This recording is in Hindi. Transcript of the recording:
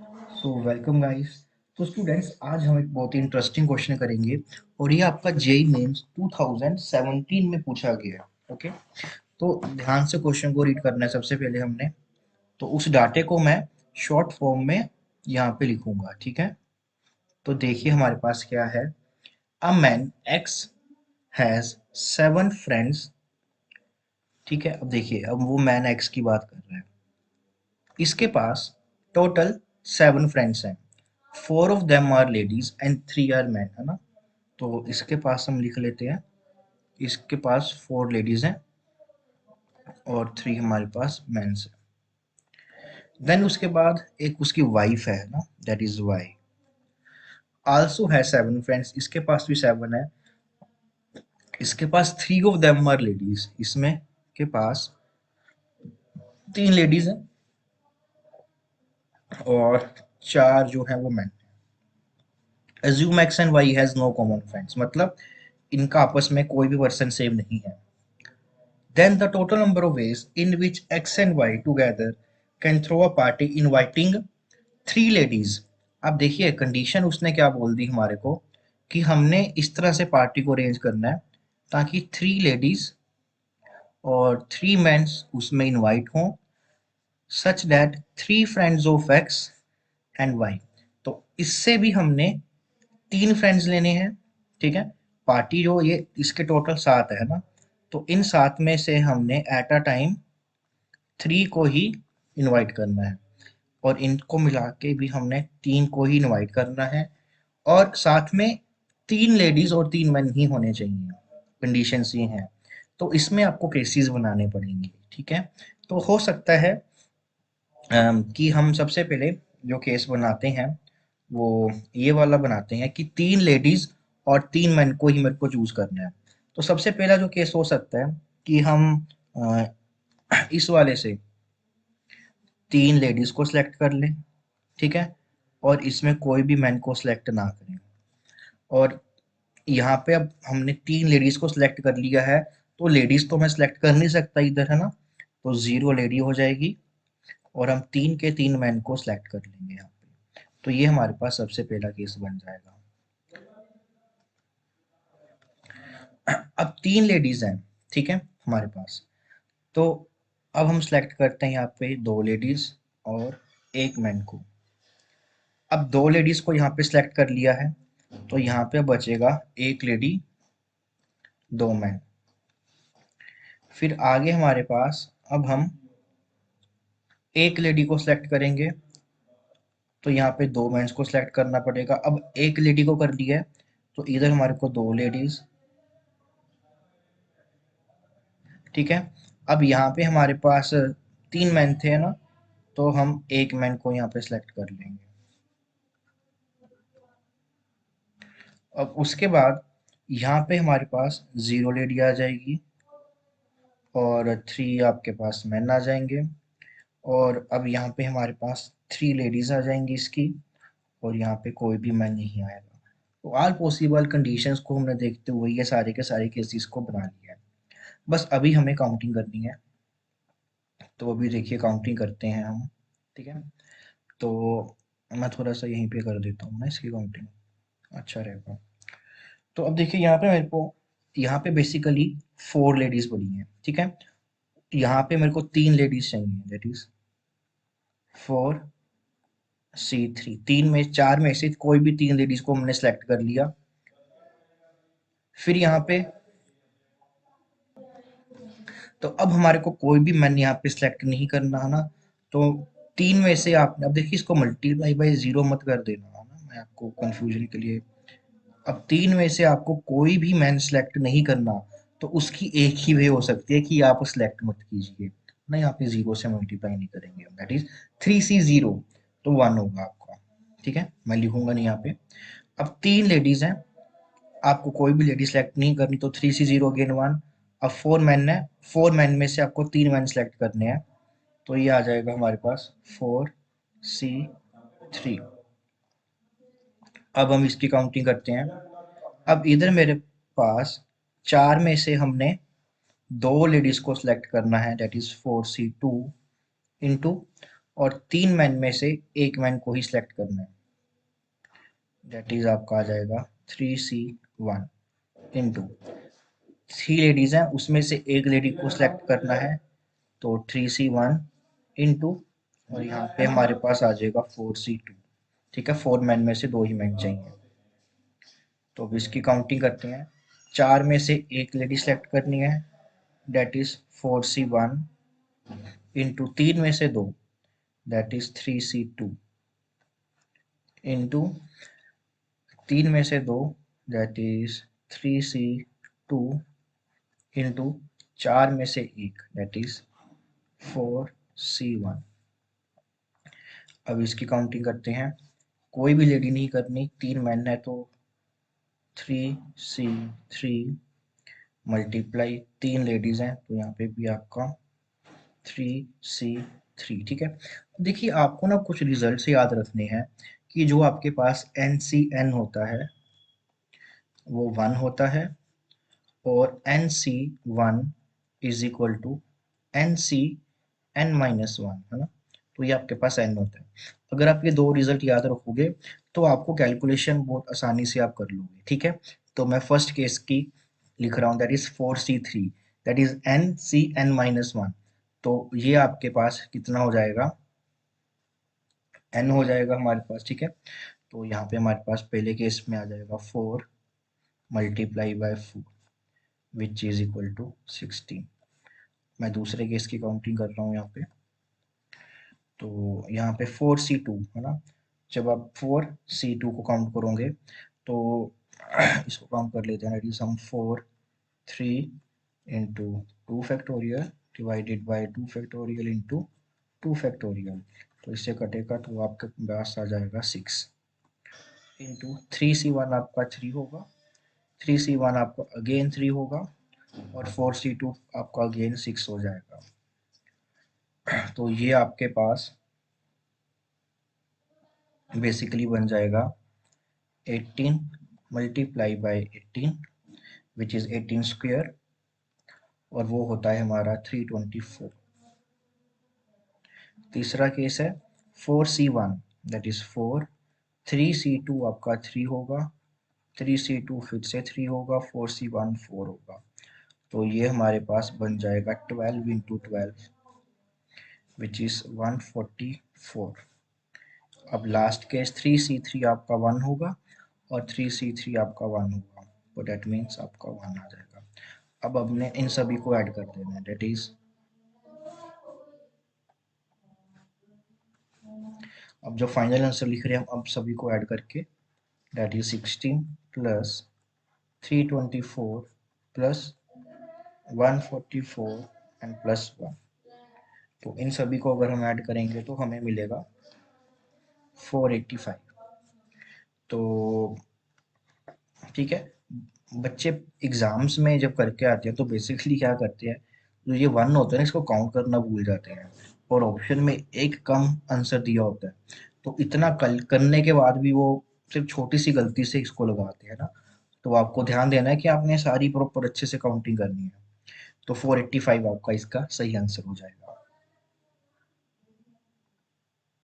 So welcome guys. तो स्टूडेंट्स, आज हम एक बहुत ही इंटरेस्टिंग क्वेश्चन करेंगे और ये आपका जेई मेंस 2017 में पूछा गया है। ओके, तो ध्यान से क्वेश्चन को रीड करना है। सबसे पहले हमने तो उस डाटे को मैं शॉर्ट फॉर्म में यहाँ पे लिखूंगा, ठीक है। तो देखिए हमारे पास क्या है। A man x has 7 friends. ठीक है, अब देखिए, अब वो मैन एक्स की बात कर रहा है। इसके पास टोटल 7 फ्रेंड्स हैं। 4 of them are ladies and 3 are man, है ना। तो इसके पास हम लिख लेते हैं, इसके पास 4 लेडीज हैं और 3 हमारे पास मेंस हैं। देन उसके बाद एक उसकी वाइफ है ना, दैट इज वाई, आल्सो है 7 फ्रेंड्स। इसके पास भी 7 है। इसके पास 3 ऑफ देम आर लेडीज, इसमें के पास 3 लेडीज हैं और 4 जो है वो man. Assume X and Y has no common friends, मतलब इनका आपस में कोई भी पर्सन सेम नहीं है। Then the total number of ways in which X and Y together can throw a party inviting 3 ladies। अब देखिए कंडीशन उसने क्या बोल दी हमारे को कि हमने इस तरह से पार्टी को अरेंज करना है ताकि 3 लेडीज और 3 मेन उसमें इनवाइट हों, such that 3 friends of X and Y. तो इससे भी हमने 3 फ्रेंड्स लेने हैं, ठीक है। पार्टी जो ये इसके टोटल 7 है ना, तो इन 7 में से हमने एट अ टाइम 3 को ही इनवाइट करना है और इनको मिला के भी हमने 3 को ही इनवाइट करना है। और साथ में 3 लेडीज और 3 मैन ही होने चाहिए, कंडीशंस ये हैं। तो इसमें आपको केसेस बनाने पड़ेंगे, ठीक है। तो हो सकता है कि हम सबसे पहले जो केस बनाते हैं वो ये वाला बनाते हैं कि 3 लेडीज और 3 मैन को ही मेरे को चूज करना है। तो सबसे पहला जो केस हो सकता है कि हम अ, इस वाले से 3 लेडीज को सिलेक्ट कर लें, ठीक है, और इसमें कोई भी मैन को सिलेक्ट ना करें। और यहाँ पे अब हमने 3 लेडीज को सिलेक्ट कर लिया है, तो लेडीज तो मैं सिलेक्ट कर नहीं सकता इधर, है ना। तो 0 लेडी हो जाएगी और हम 3 के 3 मैन को सिलेक्ट कर लेंगे यहाँ पे। तो ये हमारे पास सबसे पहला केस बन जाएगा। अब 3 लेडीज हैं, ठीक है, हमारे पास। तो अब हम सिलेक्ट करते हैं यहाँ पे 2 लेडीज और 1 मैन को। अब 2 लेडीज को यहाँ पे सिलेक्ट कर लिया है, तो यहाँ पे बचेगा 1 लेडी 2 मैन। फिर आगे हमारे पास अब हम 1 लेडी को सिलेक्ट करेंगे, तो यहाँ पे 2 मैंस को सिलेक्ट करना पड़ेगा। अब 1 लेडी को कर लिया है, तो इधर हमारे को 2 लेडीज, ठीक है। अब यहाँ पे हमारे पास 3 मैन थे ना, तो हम 1 मैन को यहाँ पे सिलेक्ट कर लेंगे। अब उसके बाद यहाँ पे हमारे पास 0 लेडी आ जाएगी और 3 आपके पास मैन आ जाएंगे। और अब यहाँ पे हमारे पास 3 लेडीज आ जाएंगी इसकी, और यहाँ पे कोई भी मैन नहीं आएगा। तो ऑल पॉसिबल कंडीशंस को हमने देखते हुए ये सारे के सारे केसेस को बना लिया है। बस अभी हमें काउंटिंग करनी है, तो अभी देखिए काउंटिंग करते हैं हम, ठीक है। तो मैं थोड़ा सा यहीं पे कर देता हूँ ना इसकी काउंटिंग, अच्छा रहेगा। तो अब देखिए यहाँ पे मेरे को, यहाँ पे बेसिकली 4 लेडीज पड़ी हैं, ठीक है। यहाँ पे मेरे को 3 लेडीज चाहिए, दैट इज 4C3। 4 में से कोई भी 3 लेडीज को हमने सेलेक्ट कर लिया। फिर यहाँ पे तो अब हमारे को कोई भी मैन यहाँ पे सिलेक्ट नहीं करना है ना। तो 3 में से आपने, अब देखिए इसको मल्टीप्लाई बाई 0 मत कर देना है ना, मैं आपको कंफ्यूजन के लिए। अब 3 में से आपको कोई भी मैन सिलेक्ट नहीं करना, तो उसकी एक ही वे हो सकती है कि आप सिलेक्ट मत कीजिए ना, यहाँ पे 0 से मल्टीप्लाई नहीं करेंगे, दैट इज 3C0, तो 1 होगा आपका, ठीक है। मैं लिखूंगा नहीं यहाँ पे। अब 3 लेडीज हैं, आपको कोई भी लेडी सेलेक्ट नहीं करनी, तो 3C0 अगेन 1। अब 4 मैन है, 4 मैन में से आपको 3 मैन सेलेक्ट करने हैं, तो ये आ जाएगा हमारे पास 4C3। अब हम इसकी काउंटिंग करते हैं। अब इधर मेरे पास 4 में से हमने 2 लेडीज को सिलेक्ट करना है, दैट इज 4C2 इंटू, और 3 मैन में से एक मैन को ही सिलेक्ट करना है। दैट इज आपका आ जाएगा 3C1 इंटू 3 लेडीज हैं, उसमें से एक लेडी को सिलेक्ट करना है, तो 3C1 इंटू, और यहाँ पे हमारे पास आ जाएगा 4C2। ठीक है, 4 मैन में से 2 ही मैन चाहिए। तो अब इसकी काउंटिंग करते हैं। 4 में से एक लेडी सेलेक्ट करनी है, दैट इज 4C1 इंटू 3 में से 2, दैट इज 3C2 इंटू 3 में से 2, दैट इज 3C2 इंटू 4 में से एक, दैट इज 4C1। अब इसकी काउंटिंग करते हैं। कोई भी लेडी नहीं करनी, 3 मैन है तो 3C3 मल्टीप्लाई 3 लेडीज हैं तो यहाँ पे भी आपका 3C3। ठीक है, देखिए आपको ना कुछ रिजल्ट से याद रखने हैं कि जो आपके पास NCN होता है वो 1 होता है, और NC1 is equal to NCN-1, है ना। तो ये आपके पास n होता है। अगर आप ये दो रिजल्ट याद रखोगे तो आपको कैलकुलेशन बहुत आसानी से आप कर लोगे। ठीक है, तो मैं फर्स्ट केस की लिख रहा हूँ, that is 4C3, that is NCN-1। तो ये आपके पास कितना हो जाएगा, n हो जाएगा हमारे पास। ठीक है, तो यहाँ पे हमारे पास पहले केस में आ जाएगा 4 multiply by 4 which is equal to 16। मैं दूसरे केस की काउंटिंग कर रहा हूँ यहाँ पे। तो यहाँ पे 4C2 है ना, जब आप 4C2 को काउंट करोगे तो इसको काउंट कर लेते हैं, दैट इज हम 3 into 2 factorial divided by 2 factorial into 2 factorial, तो इससे कटेगा तो आपके पास आ जाएगा 6 इंटू 3C1 आपका 3 होगा, 3C1 आपका अगेन 3 होगा, और 4C2 आपका अगेन 6 हो जाएगा। तो ये आपके पास बेसिकली बन जाएगा 18 multiply by 18 which is 18 square, और वो होता है हमारा 324। तीसरा केस है 4C1, दैट इज 4, 3C2 आपका 3 होगा, 3C2 फिर से 3 होगा, 4C1 4 होगा, तो ये हमारे पास बन जाएगा 12 इंटू 12 विच इज 144। अब लास्ट केस 3C3 आपका 1 होगा और 3C3 आपका 1 होगा, तो डेट मीन्स आपका 1 आ जाएगा। अब हमने इन सभी को ऐड कर देना है, डेट इज, अब जो फाइनल आंसर लिख रहे हैं हम अब सभी को ऐड करके, that is 16 plus 324 plus 144 and plus 1। तो इन सभी को अगर हम ऐड करेंगे तो हमें मिलेगा 485। तो ठीक है, बच्चे एग्जाम्स में जब करके आते हैं तो बेसिकली क्या करते हैं, जो ये 1 होता है ना इसको काउंट करना भूल जाते हैं, और ऑप्शन में एक कम आंसर दिया होता है, तो इतना कल करने के बाद भी वो सिर्फ छोटी सी गलती से इसको लगाते हैं ना। तो आपको ध्यान देना है कि आपने सारी प्रॉपर अच्छे से काउंटिंग करनी है। तो 485 आपका इसका सही आंसर हो जाएगा।